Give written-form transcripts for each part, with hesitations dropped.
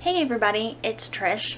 Hey everybody, it's Trish.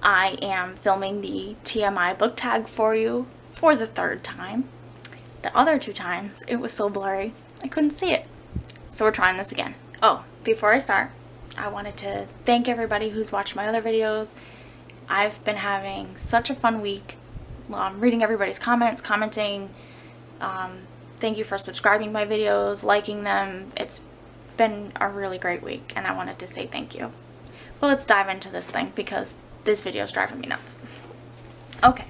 I am filming the TMI Book Tag for you for the third time. The other two times, it was so blurry, I couldn't see it. So we're trying this again. Oh, before I start, I wanted to thank everybody who's watched my other videos. I've been having such a fun week, reading everybody's comments, commenting. Thank you for subscribing my videos, liking them. It's been a really great week, and I wanted to say thank you. Well, let's dive into this thing because this video is driving me nuts. Okay,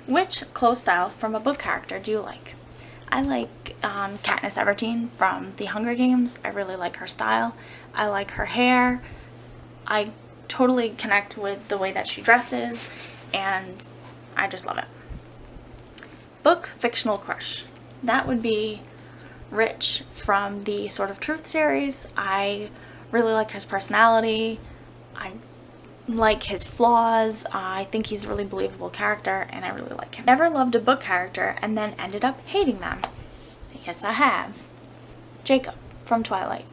which clothes style from a book character do you like? I like Katniss Everdeen from The Hunger Games. I really like her style. I like her hair. I totally connect with the way that she dresses, and I just love it. Book fictional crush. That would be Rich from the Sword of Truth series. I really like his personality. I like his flaws. I think he's a really believable character, and I really like him. Never loved a book character and then ended up hating them. Yes, I have. Jacob from Twilight.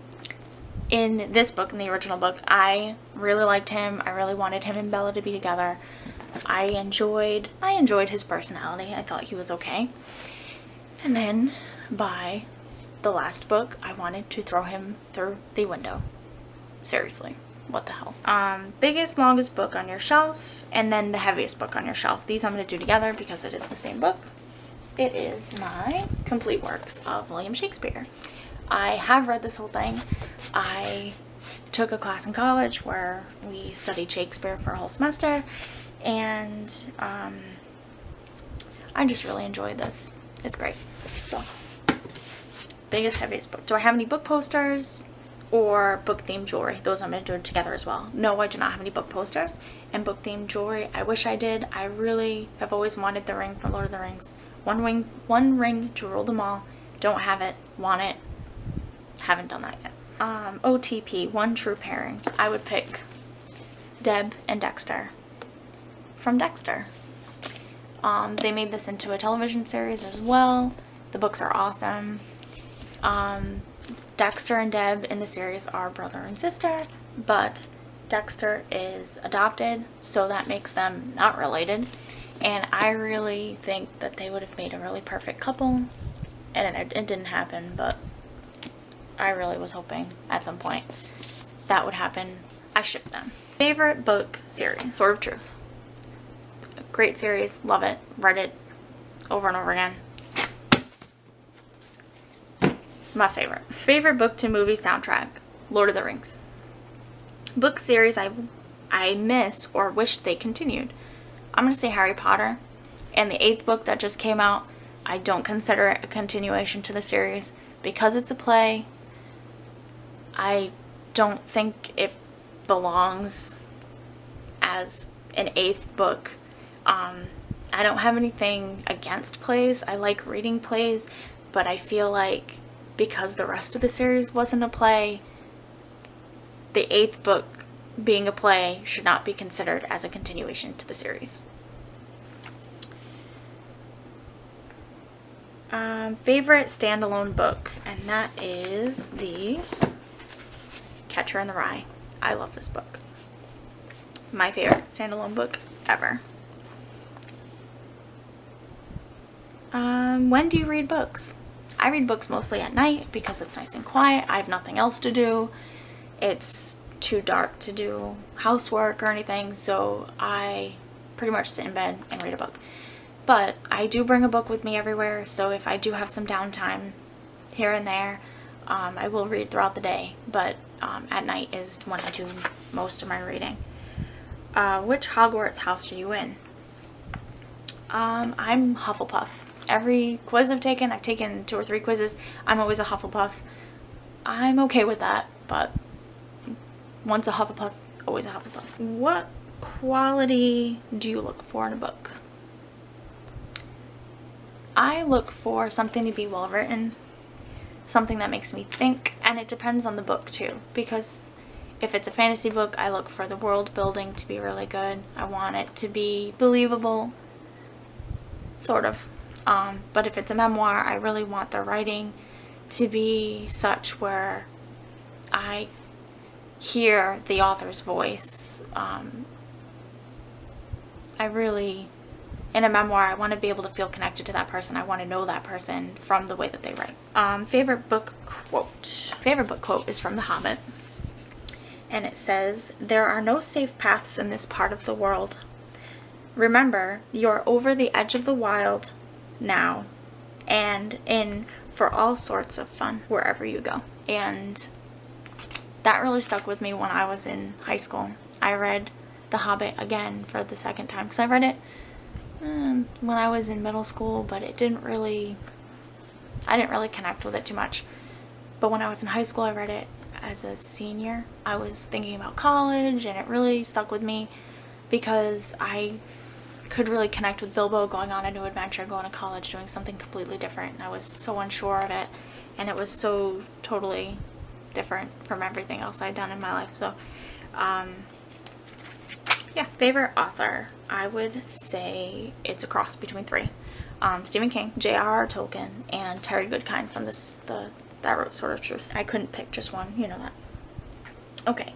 In this book, in the original book, I really liked him. I really wanted him and Bella to be together. I enjoyed his personality. I thought he was okay. And then by the last book, I wanted to throw him through the window. Seriously. What the hell? Biggest, longest book on your shelf, and then the heaviest book on your shelf. These I'm going to do together because it is the same book. It is my Complete Works of William Shakespeare. I have read this whole thing. I took a class in college where we studied Shakespeare for a whole semester, and I just really enjoyed this. It's great. So, biggest, heaviest book. Do I have any book posters or book themed jewelry? Those I'm going to do together as well. No, I do not have any book posters and book themed jewelry. I wish I did. I really have always wanted the ring from Lord of the Rings. One ring to rule them all. Don't have it. Want it. Haven't done that yet. OTP, One True Pairing. I would pick Deb and Dexter from Dexter. They made this into a television series as well. The books are awesome. Dexter and Deb in the series are brother and sister, but Dexter is adopted, so that makes them not related. And I really think that they would have made a really perfect couple, and it didn't happen, but I really was hoping at some point that would happen. I ship them. Favorite book series, Sword of Truth. Great series, love it, read it over and over again. My favorite. Favorite book to movie soundtrack, Lord of the Rings. Book series I miss or wish they continued. I'm going to say Harry Potter. And the 8th book that just came out, I don't consider it a continuation to the series. Because it's a play, I don't think it belongs as an 8th book. I don't have anything against plays. I like reading plays, but I feel like because the rest of the series wasn't a play, the 8th book being a play should not be considered as a continuation to the series. Favorite standalone book, and that is the Catcher in the Rye. I love this book. My favorite standalone book ever. When do you read books? I read books mostly at night because it's nice and quiet. I have nothing else to do. It's too dark to do housework or anything, so I pretty much sit in bed and read a book. But I do bring a book with me everywhere, so if I do have some downtime here and there, I will read throughout the day, but at night is when I do most of my reading. Which Hogwarts house are you in? I'm Hufflepuff. Every quiz I've taken 2 or 3 quizzes, I'm always a Hufflepuff. I'm okay with that, but once a Hufflepuff, always a Hufflepuff. What quality do you look for in a book? I look for something to be well written, something that makes me think, and it depends on the book too, because if it's a fantasy book, I look for the world building to be really good. I want it to be believable, sort of. But if it's a memoir, I really want the writing to be such where I hear the author's voice. In a memoir, I want to be able to feel connected to that person. I want to know that person from the way that they write. Favorite book quote. Favorite book quote is from The Hobbit. And it says, "There are no safe paths in this part of the world. Remember, you are over the edge of the wild now and in for all sorts of fun wherever you go." And that really stuck with me when I was in high school. I read The Hobbit again for the second time because I read it when I was in middle school, but I didn't really connect with it too much. But when I was in high school, I read it as a senior. I was thinking about college, and it really stuck with me because I could really connect with Bilbo going on a new adventure, going to college, doing something completely different. And I was so unsure of it, and it was so totally different from everything else I'd done in my life. So yeah, favorite author, I would say it's a cross between three. Stephen King, J.R.R. Tolkien, and Terry Goodkind from that wrote Sword of Truth. I couldn't pick just one, you know that. Okay,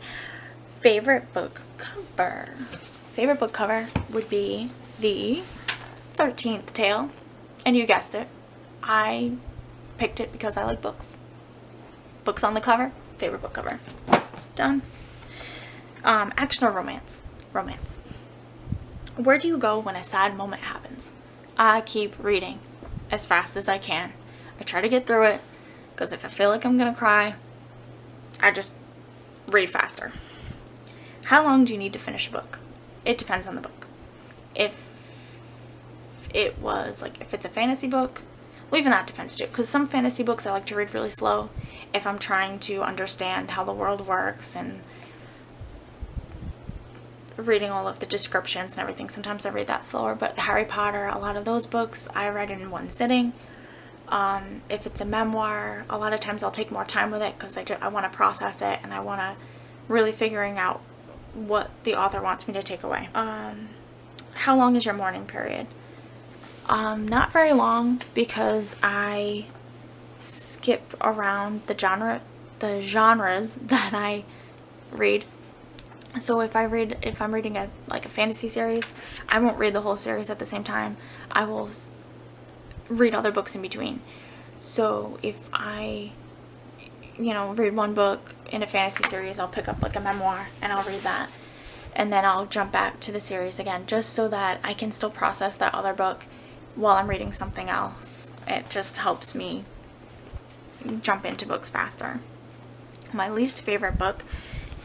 favorite book cover. Favorite book cover would be the 13th Tale, and you guessed it, I picked it because I like books. Books on the cover, favorite book cover. Done. Action or romance? Romance. Where do you go when a sad moment happens? I keep reading as fast as I can. I try to get through it, because if I feel like I'm gonna cry, I just read faster. How long do you need to finish a book? It depends on the book. If it's a fantasy book, well, even that depends too, because some fantasy books I like to read really slow if I'm trying to understand how the world works and reading all of the descriptions and everything. Sometimes I read that slower, but Harry Potter, a lot of those books I read in one sitting. If it's a memoir, a lot of times I'll take more time with it because I want to process it, and I want to really figuring out what the author wants me to take away. How long is your mourning period? Not very long, because I skip around the genres that I read. So if I'm reading a fantasy series, I won't read the whole series at the same time. I will read other books in between. So if I read one book in a fantasy series, I'll pick up like a memoir and I'll read that, and then I'll jump back to the series again, just so that I can still process that other book while I'm reading something else. It just helps me jump into books faster. My least favorite book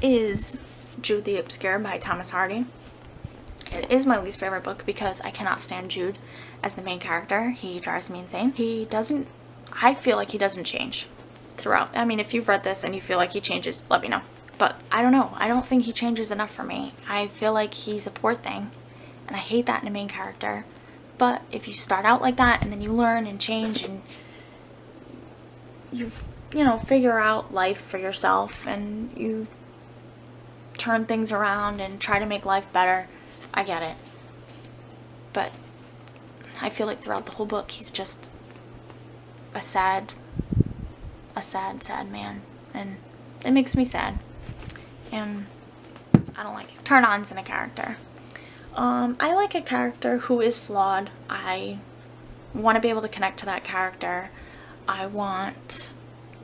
is Jude the Obscure by Thomas Hardy. It is my least favorite book because I cannot stand Jude as the main character. He drives me insane. I feel like he doesn't change throughout. I mean, if you've read this and you feel like he changes, let me know. But I don't know. I don't think he changes enough for me. I feel like he's a poor thing, and I hate that in a main character. But if you start out like that and then you learn and change and you figure out life for yourself and you turn things around and try to make life better, I get it. But I feel like throughout the whole book he's just a sad man, and it makes me sad, and I don't like it. Turn-ons in a character. I like a character who is flawed. I want to be able to connect to that character. I want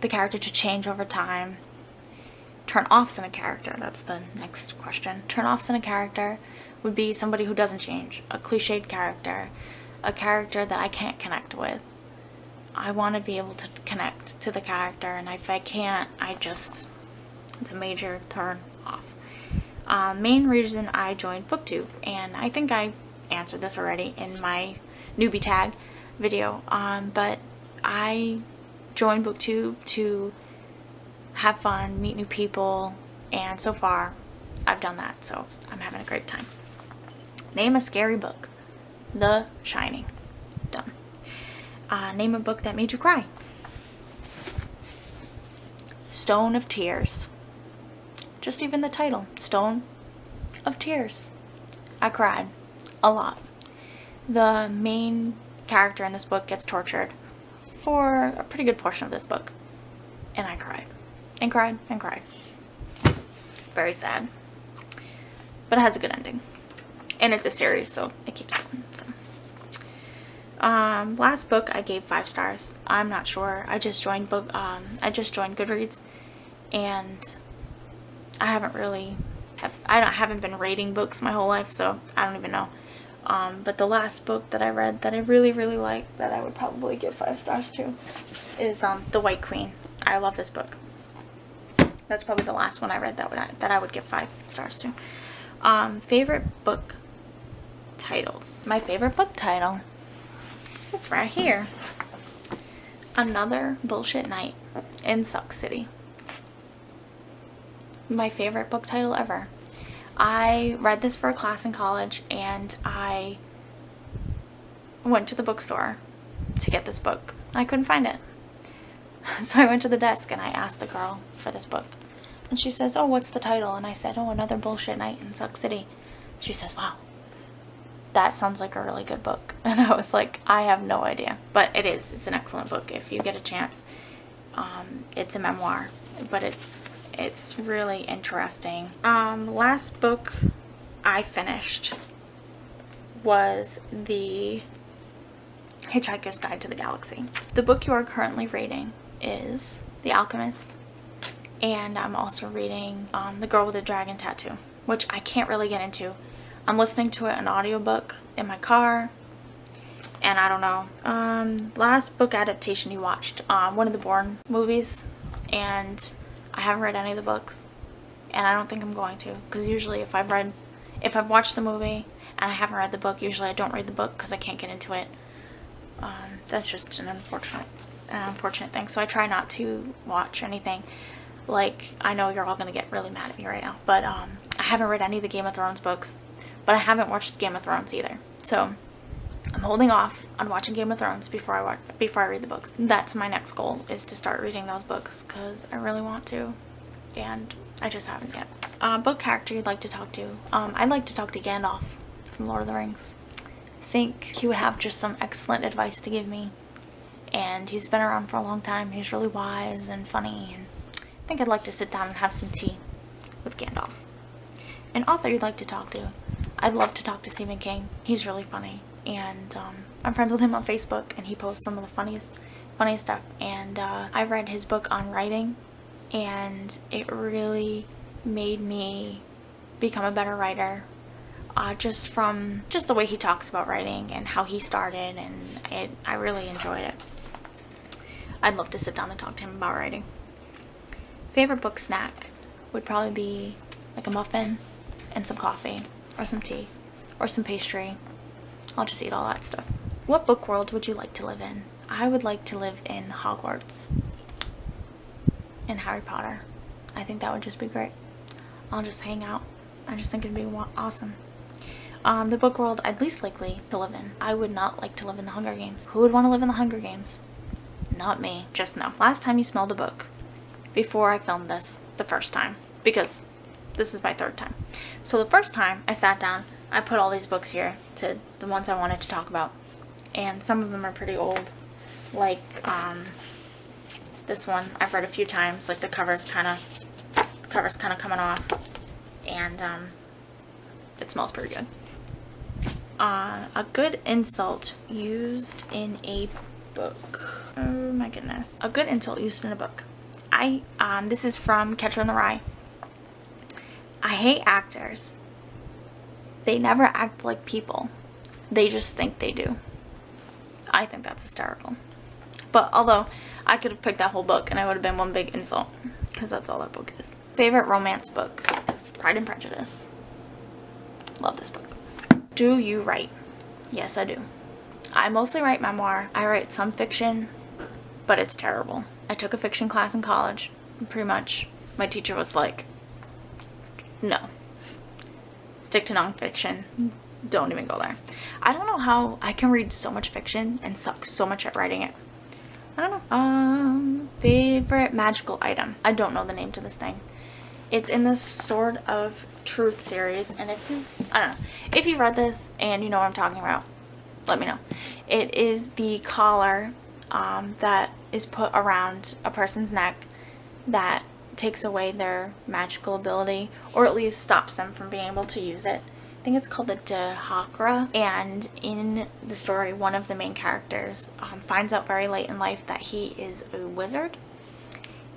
the character to change over time. Turn-offs in a character, that's the next question. Turn-offs in a character would be somebody who doesn't change, a cliched character, a character that I can't connect with. I want to be able to connect to the character, and if I can't, it's a major turn-off. Main reason I joined BookTube, and I think I answered this already in my newbie tag video, but I joined BookTube to have fun, meet new people, and so far I've done that, so I'm having a great time. Name a scary book. The Shining. Done. Name a book that made you cry. Stone of Tears. Just even the title, Stone of Tears. I cried a lot. The main character in this book gets tortured for a pretty good portion of this book, and I cried and cried and cried. Very sad. But it has a good ending. And it's a series, so it keeps going. So. Last book I gave 5 stars. I'm not sure. I just joined Goodreads, and I haven't been rating books my whole life, so I don't even know. But the last book that I read that I really, really liked, that I would probably give 5 stars to, is The White Queen. I love this book. That's probably the last one I read that I would give 5 stars to. Favorite book titles. My favorite book title, it's right here. Another Bullshit Night in Suck City. My favorite book title ever. I read this for a class in college, and I went to the bookstore to get this book. I couldn't find it. So I went to the desk and I asked the girl for this book. And she says, "Oh, what's the title?" And I said, "Oh, Another Bullshit Night in Suck City." She says, "Wow, that sounds like a really good book." And I was like, I have no idea. But it is. It's an excellent book if you get a chance. It's a memoir, but it's really interesting. Last book I finished was The Hitchhiker's Guide to the Galaxy. The book you are currently reading is The Alchemist, and I'm also reading The Girl with the Dragon Tattoo, which I can't really get into. I'm listening to it an audiobook in my car, and I don't know. Last book adaptation you watched, one of the Bourne movies, and I haven't read any of the books, and I don't think I'm going to, because usually if I've watched the movie and I haven't read the book, usually I don't read the book because I can't get into it. That's just an unfortunate thing. So I try not to watch anything. Like, I know you're all gonna get really mad at me right now, but I haven't read any of the Game of Thrones books, but I haven't watched Game of Thrones either. So I'm holding off on watching Game of Thrones before I read the books. That's my next goal, is to start reading those books, because I really want to, and I just haven't yet. Book character you'd like to talk to. I'd like to talk to Gandalf from Lord of the Rings. I think he would have just some excellent advice to give me, and he's been around for a long time. He's really wise and funny, and I think I'd like to sit down and have some tea with Gandalf. An author you'd like to talk to. I'd love to talk to Stephen King. He's really funny, and I'm friends with him on Facebook, and he posts some of the funniest stuff. And I read his book on writing, and it really made me become a better writer. Just from the way he talks about writing and how he started, and I really enjoyed it. I'd love to sit down and talk to him about writing. Favorite book snack would probably be like a muffin and some coffee, or some tea, or some pastry. I'll just eat all that stuff. What book world would you like to live in? I would like to live in Hogwarts and Harry Potter. I think that would just be great. I'll just hang out. I just think it'd be awesome. The book world I'd least likely to live in. I would not like to live in the Hunger Games. Who would want to live in the Hunger Games? Not me. Just no. Last time you smelled a book. Before I filmed this, the first time, because this is my 3rd time. So the first time I sat down, I put all these books here, to the ones I wanted to talk about, and some of them are pretty old, like this one I've read a few times. Like the cover's kind of coming off, and it smells pretty good. A good insult used in a book. Oh my goodness. A good insult used in a book. This is from Catcher in the Rye. I hate actors. They never act like people. They just think they do. I think that's hysterical. But although I could have picked that whole book and I would have been one big insult, because that's all that book is. Favorite romance book? Pride and Prejudice. Love this book. Do you write? Yes, I do. I mostly write memoir. I write some fiction, but it's terrible. I took a fiction class in college, and pretty much my teacher was like, no, stick to nonfiction, don't even go there. I don't know how I can read so much fiction and suck so much at writing it. I don't know. Favorite magical item. I don't know the name to this thing. It's in the Sword of Truth series, and if you've read this and you know what I'm talking about, let me know. It is the collar that is put around a person's neck that takes away their magical ability, or at least stops them from being able to use it. I think it's called the Dahakra, and in the story, one of the main characters finds out very late in life that he is a wizard,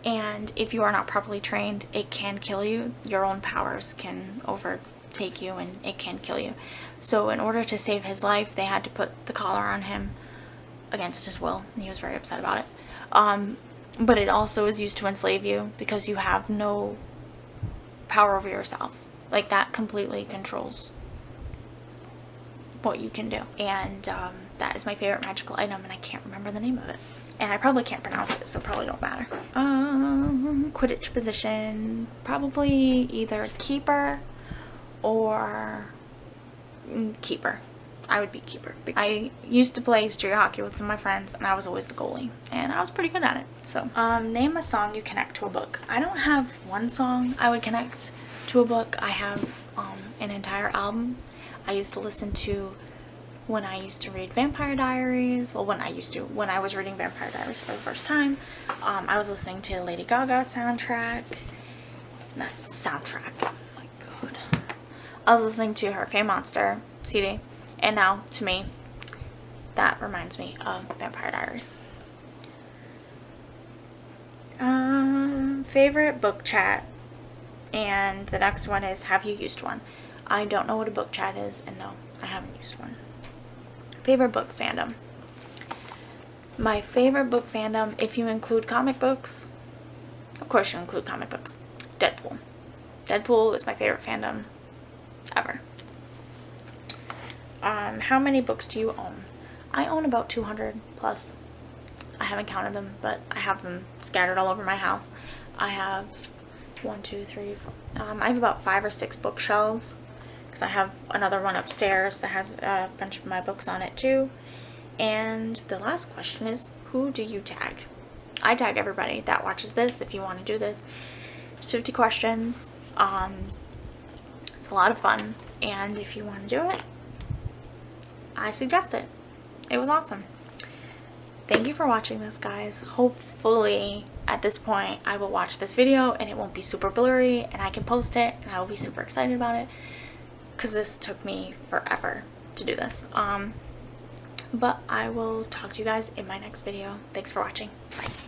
and if you are not properly trained, it can kill you. Your own powers can overtake you and it can kill you. So in order to save his life, they had to put the collar on him against his will, and he was very upset about it. But it also is used to enslave you because you have no power over yourself. Like, that completely controls what you can do. And that is my favorite magical item, and I can't remember the name of it. And I probably can't pronounce it, so it probably don't matter. Quidditch position, probably either keeper or keeper. I would be keeper. I used to play street hockey with some of my friends, and I was always the goalie, and I was pretty good at it. So, name a song you connect to a book. I don't have one song I would connect to a book. I have an entire album I used to listen to when I used to read Vampire Diaries. Well, when I was reading Vampire Diaries for the first time, I was listening to Lady Gaga soundtrack. Oh my god. I was listening to her Fame Monster CD. And now, to me, that reminds me of Vampire Diaries. Favorite book chat. And the next one is, have you used one? I don't know what a book chat is, and no, I haven't used one. Favorite book fandom. My favorite book fandom, if you include comic books, of course you include comic books, Deadpool. Deadpool is my favorite fandom ever. How many books do you own? I own about 200 plus. I haven't counted them, but I have them scattered all over my house. I have 1, 2, 3, 4. I have about 5 or 6 bookshelves, because I have another one upstairs that has a bunch of my books on it too. And the last question is, who do you tag? I tag everybody that watches this. If you want to do this, it's 50 questions. It's a lot of fun, and if you want to do it, I suggest it. It was awesome. Thank you for watching this, guys. Hopefully at this point I will watch this video and it won't be super blurry, and I can post it, and I will be super excited about it, because this took me forever to do this. But I will talk to you guys in my next video. Thanks for watching. Bye.